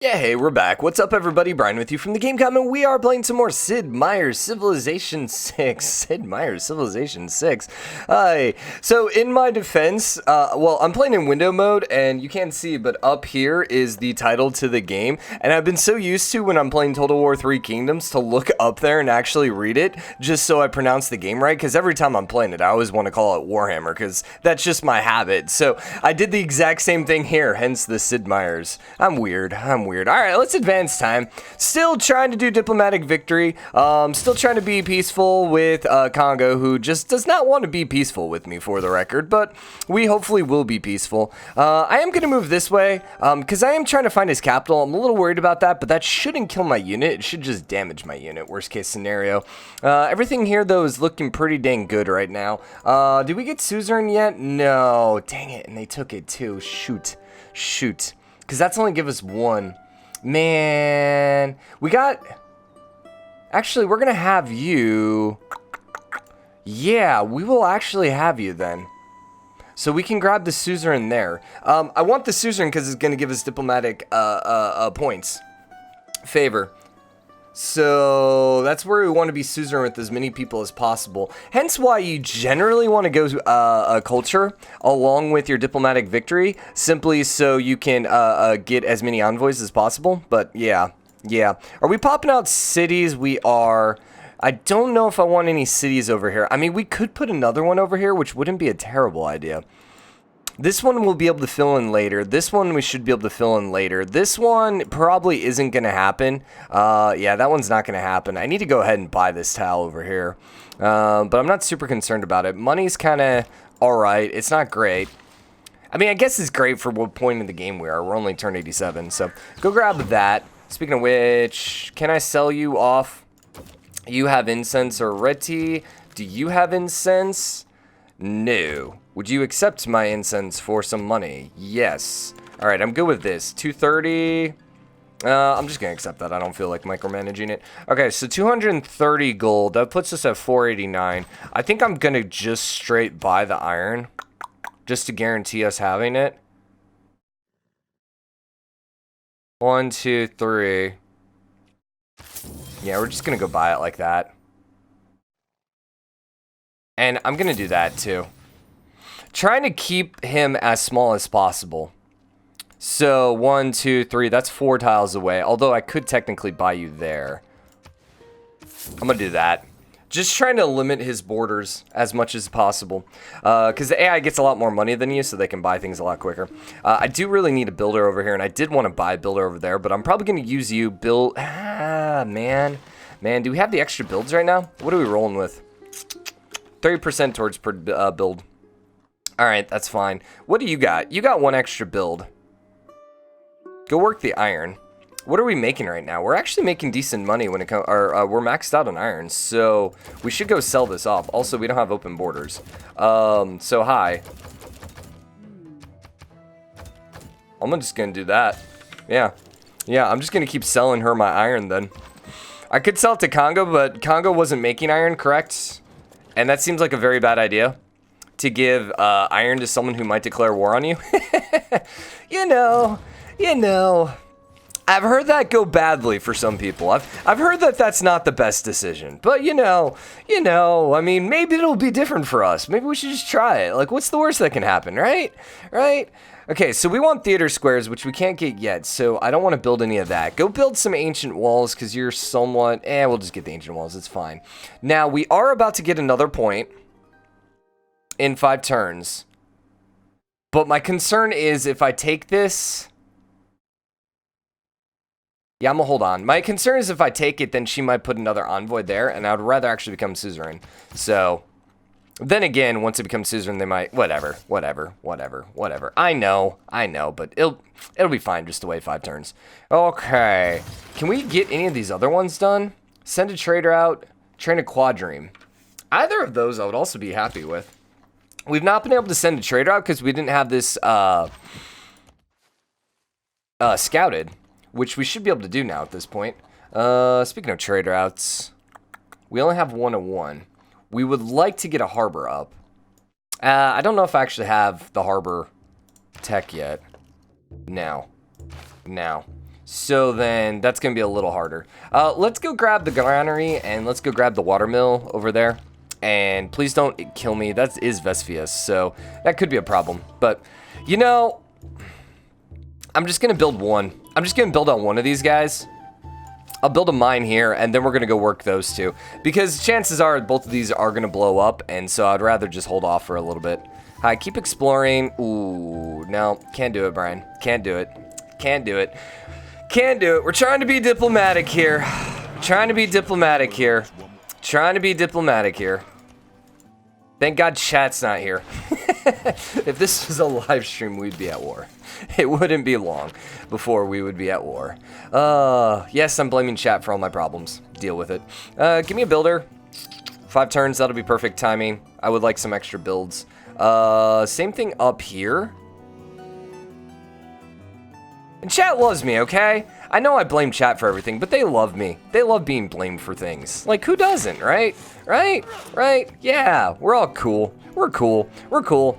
Yeah, hey, we're back. What's up, everybody? Brian with you from TheGameCommon. We are playing some more Sid Meier's Civilization 6. Sid Meier's Civilization 6. Hi. So, in my defense, well, I'm playing in window mode, and you can't see, but up here is the title to the game. And I've been so used to, when I'm playing Total War 3 Kingdoms, to look up there and actually read it, just so I pronounce the game right, because every time I'm playing it, I always want to call it Warhammer, because that's just my habit. So, I did the exact same thing here, hence the Sid Meier's. I'm weird. All right, let's advance time. Still trying to do diplomatic victory. Still trying to be peaceful with Congo, who just does not want to be peaceful with me, for the record. But we hopefully will be peaceful. I am going to move this way because I am trying to find his capital. I'm a little worried about that, but that shouldn't kill my unit. It should just damage my unit, worst case scenario. Everything here, though, is looking pretty dang good right now. Did we get suzerain yet? No. Dang it, and they took it too. Shoot. Because that's only give us one. Man, we got... Actually, we're going to have you... Yeah, we will actually have you then. So we can grab the suzerain there. I want the suzerain because it's going to give us diplomatic points. Favor. So that's where we want to be suzerain with as many people as possible. Hence why you generally want to go culture along with your diplomatic victory, simply so you can get as many envoys as possible. But yeah. Are we popping out cities? We are. I don't know if I want any cities over here. I mean, we could put another one over here, which wouldn't be a terrible idea. This one we'll be able to fill in later. This one we should be able to fill in later. This one probably isn't going to happen. Yeah, that one's not going to happen. I need to go ahead and buy this tile over here. But I'm not super concerned about it. Money's kind of alright. It's not great. I mean, I guess it's great for what point in the game we are. We're only turn 87, so go grab that. Speaking of which, can I sell you off? You have incense already. Do you have incense? No. Would you accept my incense for some money? Yes. All right, I'm good with this. 230. I'm just going to accept that. I don't feel like micromanaging it. Okay, so 230 gold. That puts us at 489. I think I'm going to just straight buy the iron just to guarantee us having it. 1, 2, 3. Yeah, we're just going to go buy it like that. And I'm going to do that too. Trying to keep him as small as possible. So 1, 2, 3. That's 4 tiles away. Although I could technically buy you there. I'm going to do that. Just trying to limit his borders as much as possible. Because the AI gets a lot more money than you, so they can buy things a lot quicker. I do really need a builder over here, and I did want to buy a builder over there, but I'm probably going to use you. Build. Man, do we have the extra builds right now? What are we rolling with? 30% towards per build. Alright, that's fine. What do you got? You got 1 extra build. Go work the iron. What are we making right now? We're actually making decent money when it comes... we're maxed out on iron, so we should go sell this off. Also, we don't have open borders. So hi. I'm just gonna do that. Yeah, I'm just gonna keep selling her my iron then. I could sell it to Congo, but Congo wasn't making iron, correct? And that seems like a very bad idea. To give iron to someone who might declare war on you. you know. I've heard that go badly for some people. I've heard that that's not the best decision. But you know, I mean, maybe it'll be different for us. Maybe we should just try it. Like, what's the worst that can happen, right? Okay, so we want theater squares, which we can't get yet, so I don't want to build any of that. Go build some ancient walls, because you're somewhat... we'll just get the ancient walls. It's fine. Now, we are about to get another point in 5 turns. But my concern is if I take this... Yeah, I'm gonna hold on. My concern is if I take it, then she might put another envoy there, and I would rather actually become suzerain. So, then again, once it becomes suzerain, they might... Whatever. I know, but it'll be fine just to wait 5 turns. Okay. Can we get any of these other ones done? Send a trader out. Train a quadrime. Either of those I would also be happy with. We've not been able to send a trader out because we didn't have this scouted, which we should be able to do now at this point. Speaking of trader outs, we only have 1 of 1. We would like to get a harbor up. I don't know if I actually have the harbor tech yet. Now. So then that's going to be a little harder. Let's go grab the granary and let's go grab the watermill over there. And please don't kill me. That is Vespius, so that could be a problem. But, you know, I'm just going to build one. I'm just going to build on one of these guys. I'll build a mine here, and then we're going to go work those two. Because chances are both of these are going to blow up, and so I'd rather just hold off for a little bit. Hi, keep exploring. Ooh, no, can't do it, Brian. Can't do it. Can't do it. Can't do it. We're trying to be diplomatic here. Trying to be diplomatic here. Trying to be diplomatic here. Thank God chat's not here. If this was a live stream, we'd be at war. It wouldn't be long before we would be at war. Yes, I'm blaming chat for all my problems. Deal with it. Give me a builder. 5 turns, that'll be perfect timing. I would like some extra builds. Same thing up here. And chat loves me, okay? I know I blame chat for everything, but they love me. They love being blamed for things. Like, who doesn't, right? Right? Right? Yeah, we're all cool. We're cool. We're cool.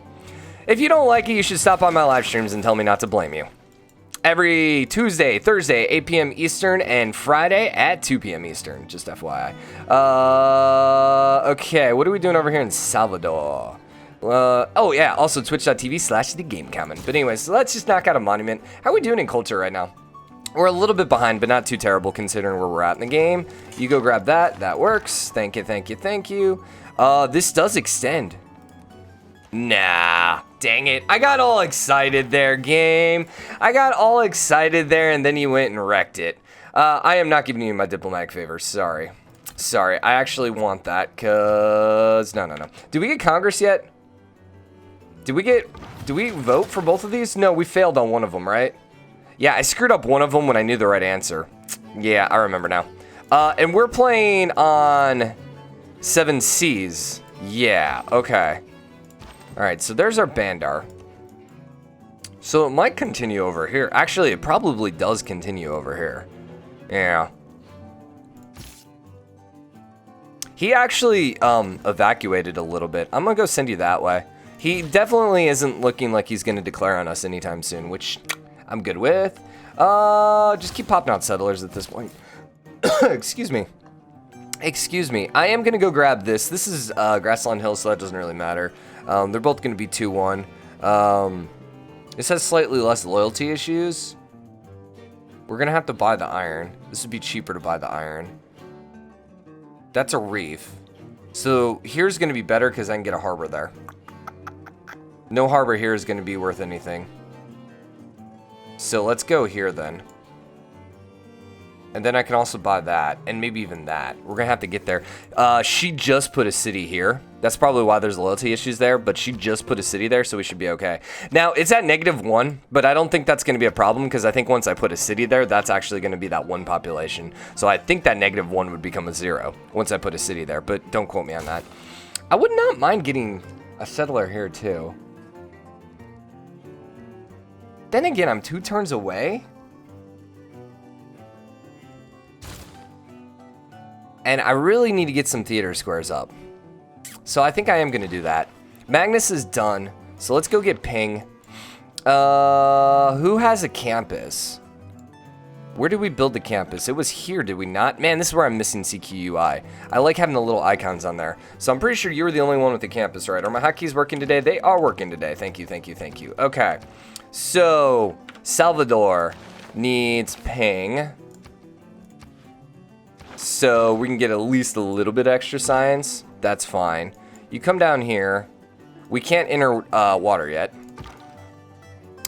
If you don't like it, you should stop on my live streams and tell me not to blame you. Every Tuesday, Thursday, 8 p.m. Eastern, and Friday at 2 p.m. Eastern, just FYI. Okay, what are we doing over here in Salvador? Oh yeah, also twitch.tv/TheGameCommon. But anyways, so let's just knock out a monument. How are we doing in culture right now? We're a little bit behind, but not too terrible considering where we're at in the game. You go grab that. That works. Thank you, thank you, thank you. This does extend. Nah, dang it. I got all excited there, game. I got all excited there, and then you went and wrecked it. I am not giving you my diplomatic favor. Sorry. Sorry, I actually want that, because... No. Did we get Congress yet? Did we vote for both of these? No, we failed on one of them, right? Yeah, I screwed up one of them when I knew the right answer. Yeah, I remember now. And we're playing on 7 Seas. Yeah, okay. Alright, so there's our Bandar. So it might continue over here. Actually, it probably does continue over here. Yeah. He actually evacuated a little bit. I'm gonna go send you that way. He definitely isn't looking like he's gonna declare on us anytime soon, which I'm good with. Just keep popping out settlers at this point. Excuse me. Excuse me. I am gonna go grab this. This is Grassland Hill, so that doesn't really matter. They're both gonna be 2-1. This has slightly less loyalty issues. We're gonna have to buy the iron. This would be cheaper to buy the iron. That's a reef. So here's gonna be better because I can get a harbor there. No harbor here is gonna be worth anything. So let's go here then. And then I can also buy that, and maybe even that. We're gonna have to get there. She just put a city here. That's probably why there's loyalty issues there, but she just put a city there, so we should be okay. Now, it's at -1, but I don't think that's gonna be a problem, because I think once I put a city there, that's actually gonna be that 1 population. So I think that -1 would become a 0 once I put a city there, but don't quote me on that. I would not mind getting a settler here, too. Then again, I'm 2 turns away. And I really need to get some theater squares up. So I think I am going to do that. Magnus is done. So let's go get Ping. Who has a campus? Where did we build the campus? It was here, did we not? Man, this is where I'm missing CQUI. I like having the little icons on there. So I'm pretty sure you were the only one with the campus, right? Are my hotkeys working today? They are working today. Thank you, thank you, thank you. Okay. So, Salvador needs Ping. So we can get at least a little bit extra science. That's fine. You come down here. We can't enter water yet.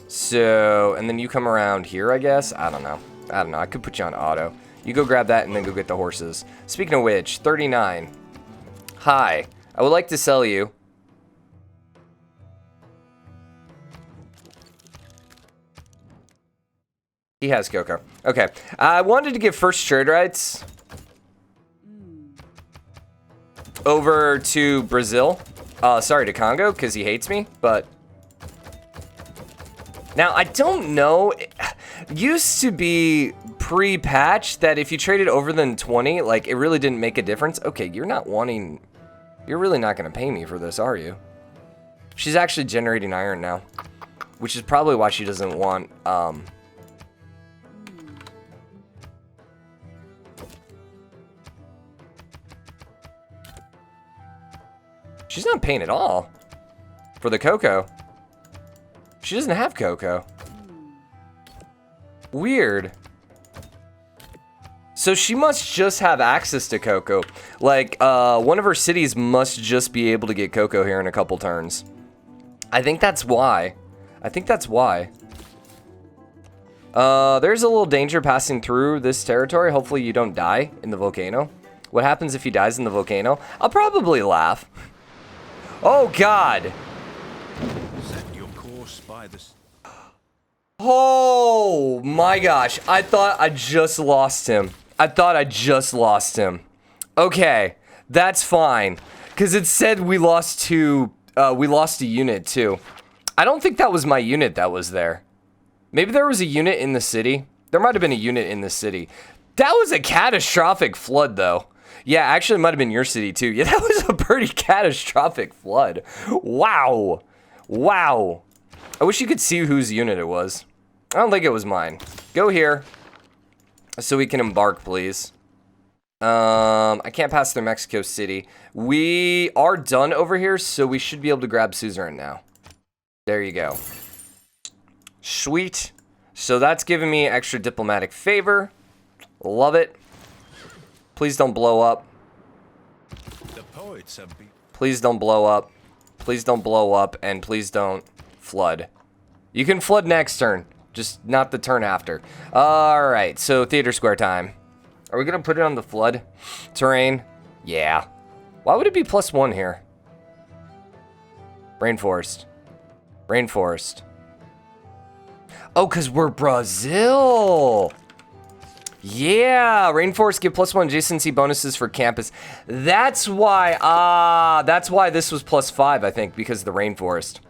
So, and then you come around here, I guess. I don't know. I could put you on auto. You go grab that and then go get the horses. Speaking of which, 39. Hi. I would like to sell you. He has cocoa. Okay. I wanted to give first trade rights over to Brazil. Sorry, to Congo, because he hates me, but... Now, I don't know. It used to be pre-patch that if you traded over than 20, like, it really didn't make a difference. Okay, you're not wanting... You're really not going to pay me for this, are you? She's actually generating iron now, which is probably why she doesn't want, She's not paying at all for the cocoa. She doesn't have cocoa. Weird. So she must just have access to cocoa. Like, one of her cities must just be able to get cocoa here in a couple turns. I think that's why. I think that's why. There's a little danger passing through this territory. Hopefully you don't die in the volcano. What happens if he dies in the volcano? I'll probably laugh. Oh, God. Set your course by the... Oh, my gosh. I thought I just lost him. I thought I just lost him. Okay, that's fine. Because it said we lost a unit, too. I don't think that was my unit that was there. Maybe there was a unit in the city. There might have been a unit in the city. That was a catastrophic flood, though. Yeah, actually, it might have been your city, too. Yeah, that was a pretty catastrophic flood. Wow. Wow. I wish you could see whose unit it was. I don't think it was mine. Go here. So we can embark, please. I can't pass through Mexico City. We are done over here, so we should be able to grab suzerain now. There you go. Sweet. So that's giving me extra diplomatic favor. Love it. Please don't blow up. The poets have been... Please don't blow up. Please don't blow up, and please don't flood. You can flood next turn, just not the turn after. Alright, so theater square time. Are we going to put it on the flood terrain? Yeah. Why would it be +1 here? Rainforest. Rainforest. Oh, because we're Brazil. Yeah, rainforest give +1 adjacency bonuses for campus. That's why, that's why this was +5, I think, because of the rainforest.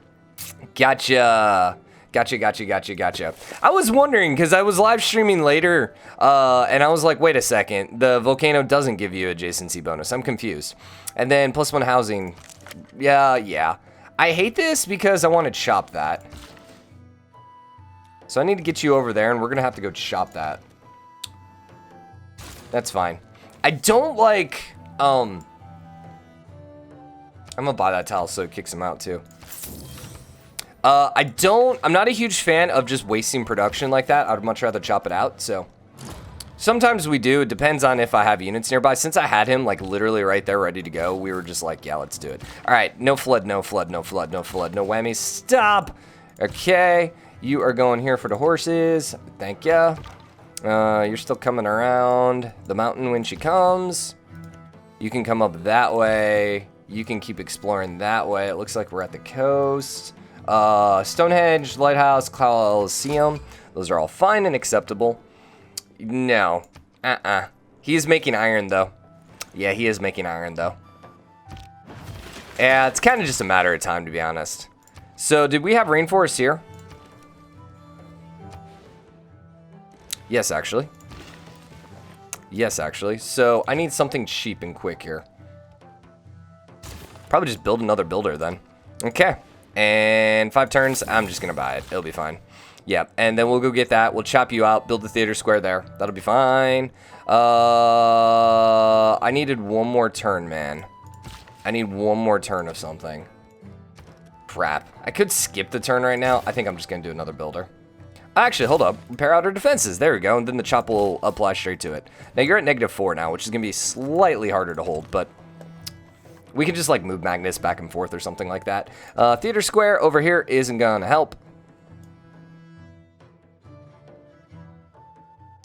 Gotcha. Gotcha. I was wondering, because I was live streaming later, and I was like, wait a second, the volcano doesn't give you adjacency bonus. I'm confused. And then +1 housing. Yeah. I hate this because I want to chop that. So I need to get you over there, and we're going to have to go chop that. That's fine. I don't like, I'm gonna buy that tile so it kicks him out too. I'm not a huge fan of just wasting production like that. I'd much rather chop it out, so. Sometimes we do, it depends on if I have units nearby. Since I had him like literally right there ready to go, we were just like, yeah, let's do it. All right, no flood, no whammies, stop. Okay, you are going here for the horses, thank ya. You're still coming around the mountain when she comes. You can come up that way. You can keep exploring that way. It looks like we're at the coast. Stonehenge, Lighthouse, Colosseum. Those are all fine and acceptable. No. He is making iron, though. Yeah, he is making iron, though. Yeah, it's kind of just a matter of time, to be honest. So, did we have rainforest here? Yes, actually. So, I need something cheap and quick here. Probably just build another builder, then. Okay. And 5 turns, I'm just going to buy it. It'll be fine. Yeah, and then we'll go get that. We'll chop you out, build the theater square there. That'll be fine. I needed one more turn, man. I need one more turn of something. Crap. I could skip the turn right now. I think I'm just going to do another builder. Actually, hold up. Repair outer defenses. There we go. And then the chop will apply straight to it. Now, you're at -4 now, which is going to be slightly harder to hold, but we can just, like, move Magnus back and forth or something like that. Theater square over here isn't going to help.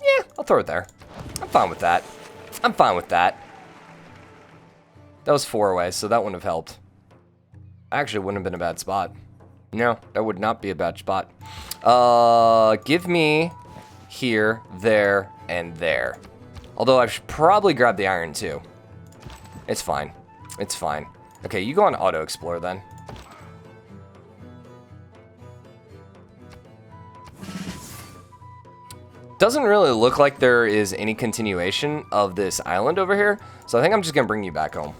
Yeah, I'll throw it there. I'm fine with that. That was 4 away, so that wouldn't have helped. Actually, it wouldn't have been a bad spot. No, that would not be a bad spot. Give me here, there, and there. Although I should probably grab the iron too. It's fine. Okay, you go on auto explore then. Doesn't really look like there is any continuation of this island over here, so I think I'm just gonna bring you back home.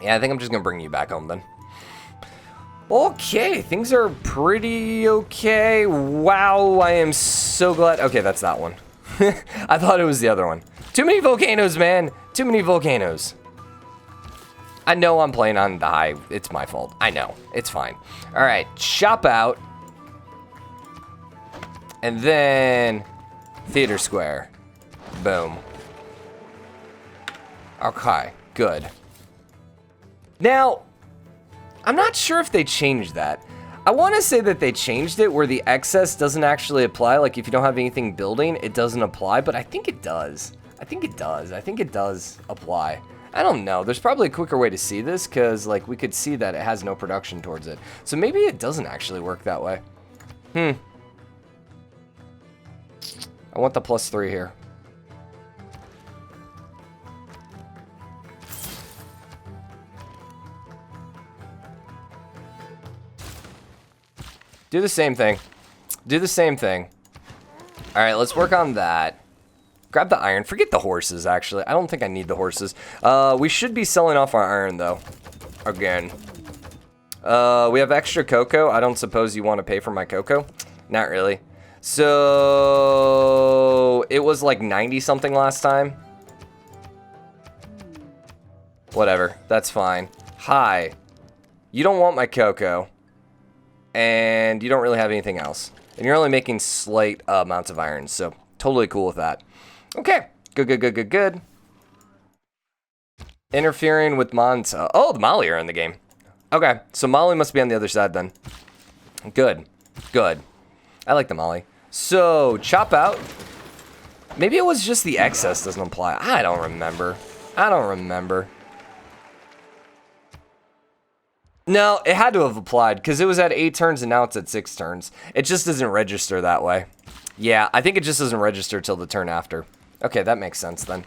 Yeah, I think I'm just gonna bring you back home then. Okay, things are pretty okay. Wow, I am so glad. Okay, that's that one. I thought it was the other one. Too many volcanoes, man. Too many volcanoes. I know I'm playing on the high. It's my fault. I know. It's fine. All right. Shop out. And then theater square. Boom. Okay. Good. Now, I'm not sure if they changed that. I want to say that they changed it where the excess doesn't actually apply. Like if you don't have anything building, it doesn't apply. But I think it does. I think it does. I think it does apply. I don't know. There's probably a quicker way to see this because like we could see that it has no production towards it. So maybe it doesn't actually work that way. I want the +3 here. Do the same thing. Do the same thing. All right, let's work on that. Grab the iron. Forget the horses, actually. I don't think I need the horses. We should be selling off our iron, though. Again. We have extra cocoa. I don't suppose you want to pay for my cocoa? Not really. So it was like 90-something last time. Whatever. That's fine. Hi. You don't want my cocoa. And you don't really have anything else. And you're only making slight amounts of iron. So totally cool with that. Okay. Good, good, good, good, good. Interfering with Mons. Oh, the Molly are in the game. Okay. So Molly must be on the other side then. Good. Good. I like the Molly. So, chop out. Maybe it was just the excess doesn't apply. I don't remember. I don't remember. No, it had to have applied because it was at 8 turns and now it's at 6 turns. It just doesn't register that way. Yeah, I think it just doesn't register till the turn after. Okay, that makes sense then.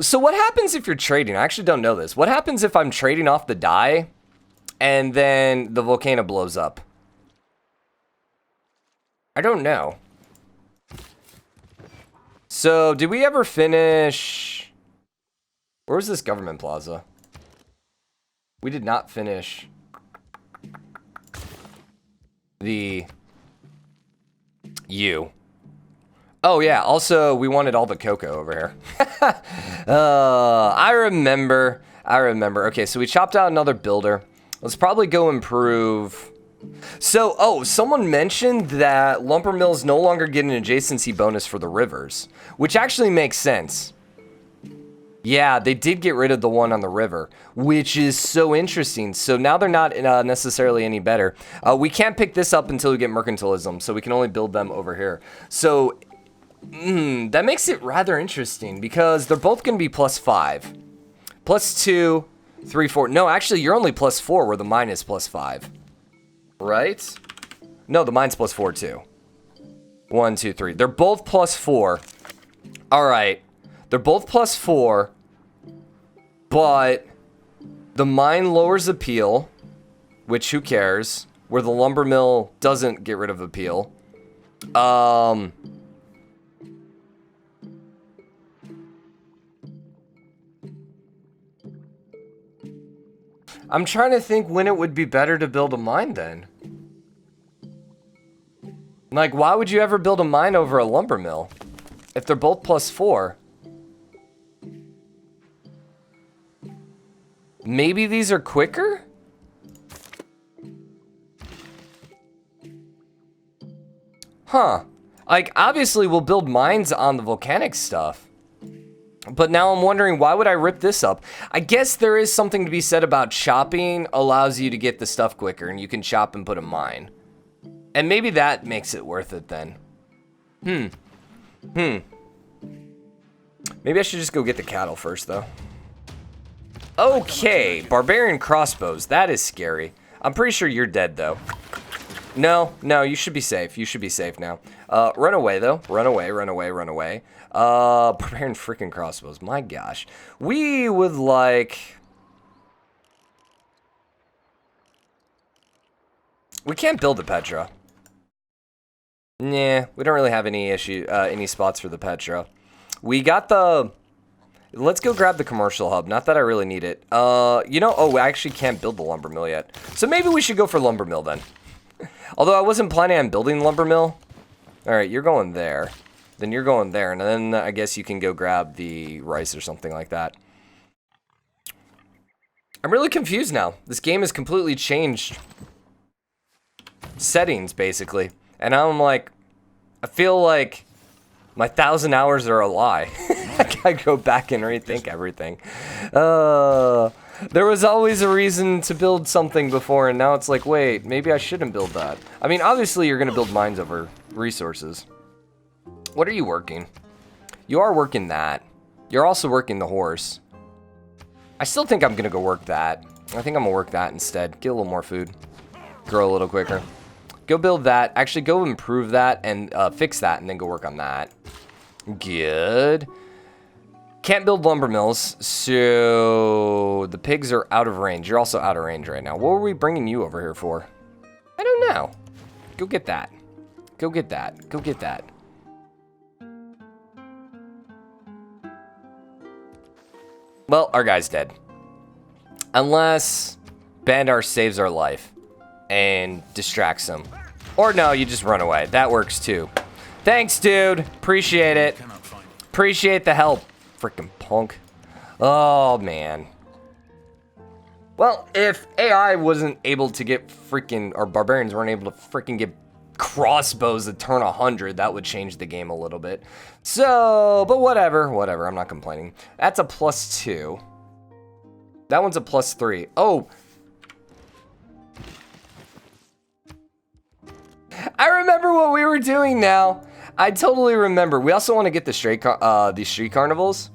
So what happens if you're trading? I actually don't know this. What happens if I'm trading off the die and then the volcano blows up? I don't know. So, did we ever finish... Where was this government plaza? We did not finish the U. Oh, yeah. Also, we wanted all the cocoa over here. I remember. Okay, so we chopped out another builder. Let's probably go improve... So, oh, someone mentioned that lumber mills no longer get an adjacency bonus for the rivers, which actually makes sense. Yeah, they did get rid of the one on the river, which is so interesting. So now they're not necessarily any better. We can't pick this up until we get mercantilism, so we can only build them over here. So, that makes it rather interesting because they're both going to be +5. +2, 3, 4. No, actually, you're only +4 where the mine is +5. Right? No, the mine's +4 too. 1, 2, 3. They're both +4. All right. They're both +4. But the mine lowers appeal, which who cares? Where the lumber mill doesn't get rid of appeal. I'm trying to think when it would be better to build a mine then. Like, why would you ever build a mine over a lumber mill? If they're both +4. Maybe these are quicker? Huh. Like, obviously we'll build mines on the volcanic stuff. But now I'm wondering, why would I rip this up? I guess there is something to be said about chopping allows you to get the stuff quicker, and you can chop and put a mine. And maybe that makes it worth it then. Maybe I should just go get the cattle first, though. Okay, barbarian crossbows. That is scary. I'm pretty sure you're dead, though. No, you should be safe. You should be safe now. Run away, though. Run away. Barbarian freaking crossbows. My gosh. We would like... We can't build a Petra. Nah, we don't really have any any spots for the Petra. We got the... Let's go grab the commercial hub. Not that I really need it. You know, oh, I actually can't build the lumber mill yet. So maybe we should go for lumber mill then. Although I wasn't planning on building lumber mill. All right, you're going there. Then you're going there. And then I guess you can go grab the rice or something like that. I'm really confused now. This game has completely changed settings, basically. And I'm like, I feel like my 1,000 hours are a lie. I gotta go back and rethink everything. There was always a reason to build something before, and now it's like, wait, maybe I shouldn't build that. I mean, obviously you're gonna build mines over resources. What are you working? You are working that. You're also working the horse. I still think I'm gonna go work that. I think I'm gonna work that instead. Get a little more food. Grow a little quicker. Go build that. Actually, go improve that and fix that, and then go work on that. Good. Can't build lumber mills, so the pigs are out of range. You're also out of range right now. What were we bringing you over here for? I don't know. Go get that. Go get that. Go get that. Well, our guy's dead. Unless Bandar saves our life and distracts him. Or no, you just run away. That works too. Thanks, dude. Appreciate it. Appreciate the help. Freaking punk. Oh, man. Well, if AI wasn't able to get freaking, or barbarians weren't able to freaking get crossbows that turn 100, that would change the game a little bit. So, but whatever, I'm not complaining. That's a +2. That one's a +3. Oh. I remember what we were doing now. I totally remember. We also want to get the these street carnivals.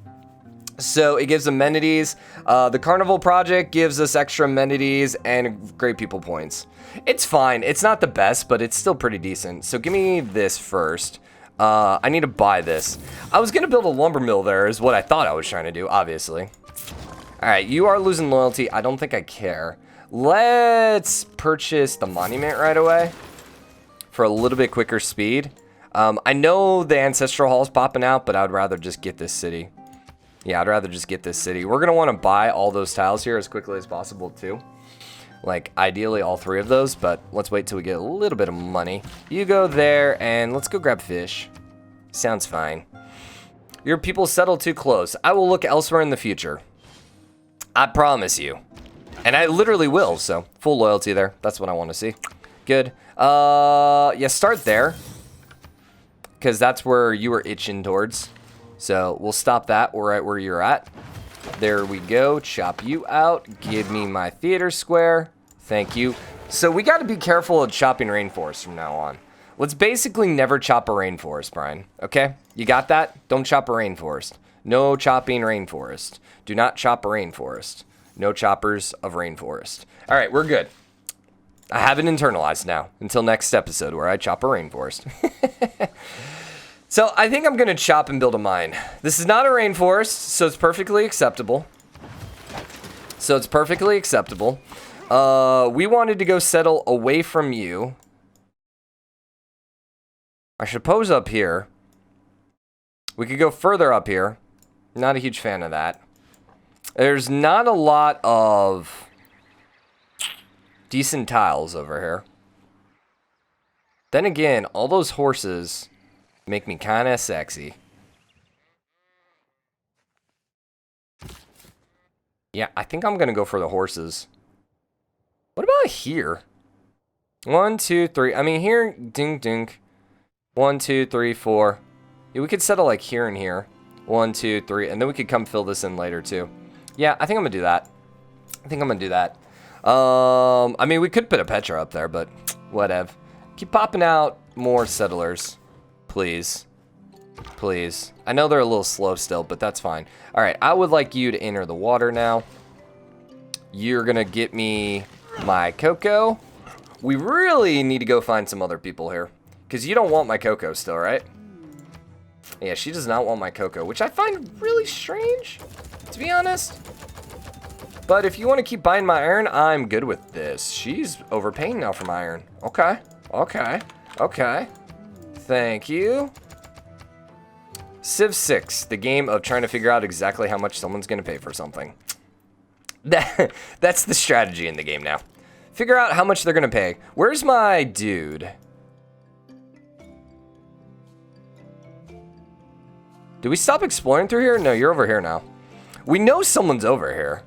So it gives amenities. The carnival project gives us extra amenities and great people points. It's fine. It's not the best, but it's still pretty decent. So give me this first. I need to buy this. I was going to build a lumber mill there is what I thought I was trying to do, obviously. All right, you are losing loyalty. I don't think I care. Let's purchase the monument right away for a little bit quicker speed. I know the ancestral hall is popping out, but I'd rather just get this city. Yeah, I'd rather just get this city. We're going to want to buy all those tiles here as quickly as possible, too. Like, ideally, all 3 of those, but let's wait till we get a little bit of money. You go there, and let's go grab fish. Sounds fine. Your people settle too close. I will look elsewhere in the future. I promise you. And I literally will, so full loyalty there. That's what I want to see. Good. Yeah, start there. Because that's where you were itching towards. So we'll stop that right where you're at. There we go. Chop you out. Give me my theater square. Thank you. So we got to be careful of chopping rainforest from now on. Let's basically never chop a rainforest, Brian. Okay? You got that? Don't chop a rainforest. No chopping rainforest. Do not chop a rainforest. No choppers of rainforest. All right, we're good. I have it internalized now until next episode where I chop a rainforest. So I think I'm going to chop and build a mine. This is not a rainforest, so it's perfectly acceptable. We wanted to go settle away from you. I suppose up here. We could go further up here. Not a huge fan of that. There's not a lot of decent tiles over here. Then again, all those horses make me kind of sexy. Yeah, I think I'm going to go for the horses. What about here? 1, 2, 3. I mean, here, ding, ding. 1, 2, 3, 4. Yeah, we could settle like here and here. 1, 2, 3. And then we could come fill this in later, too. Yeah, I think I'm going to do that. I mean, we could put a Petra up there, but whatever. Keep popping out more settlers. Please. Please. I know they're a little slow still, but that's fine. All right, I would like you to enter the water now. You're going to get me my cocoa. We really need to go find some other people here. Because you don't want my cocoa still, right? Yeah, she does not want my cocoa, which I find really strange, to be honest. But if you want to keep buying my iron, I'm good with this. She's overpaying now for my iron. Okay. Okay. Okay. Thank you. Civ 6, the game of trying to figure out exactly how much someone's going to pay for something. That's the strategy in the game now. Figure out how much they're going to pay. Where's my dude? Did we stop exploring through here? No, you're over here now. We know someone's over here.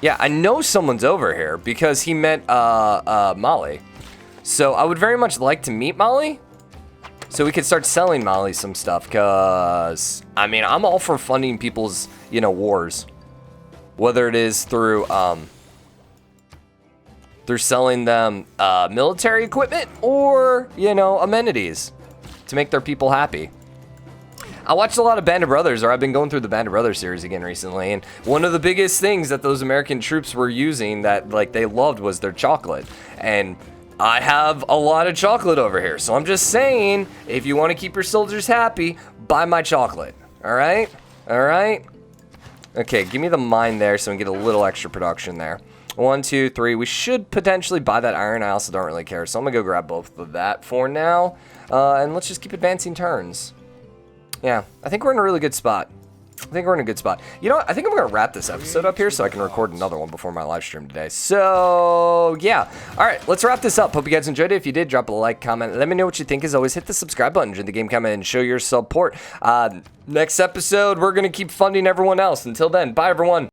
Yeah, I know someone's over here because he met Molly. So I would very much like to meet Molly, so we could start selling Molly some stuff. Cause I mean, I'm all for funding people's, you know, wars, whether it is through selling them military equipment or, you know, amenities to make their people happy. I watched a lot of Band of Brothers, or I've been going through the Band of Brothers series again recently, and one of the biggest things that those American troops were using that, like, they loved was their chocolate. And I have a lot of chocolate over here, so I'm just saying, if you want to keep your soldiers happy, buy my chocolate. All right? All right? Okay, give me the mine there so we can get a little extra production there. 1, 2, 3. We should potentially buy that iron. I also don't really care, so I'm going to go grab both of that for now. And let's just keep advancing turns. Yeah, I think we're in a really good spot. You know what? I think I'm going to wrap this episode up here so I can record another one before my live stream today. So, yeah. All right, let's wrap this up. Hope you guys enjoyed it. If you did, drop a like, comment. Let me know what you think. As always, hit the subscribe button, join the game comment, and show your support. Next episode, we're going to keep funding everyone else. Until then, bye, everyone.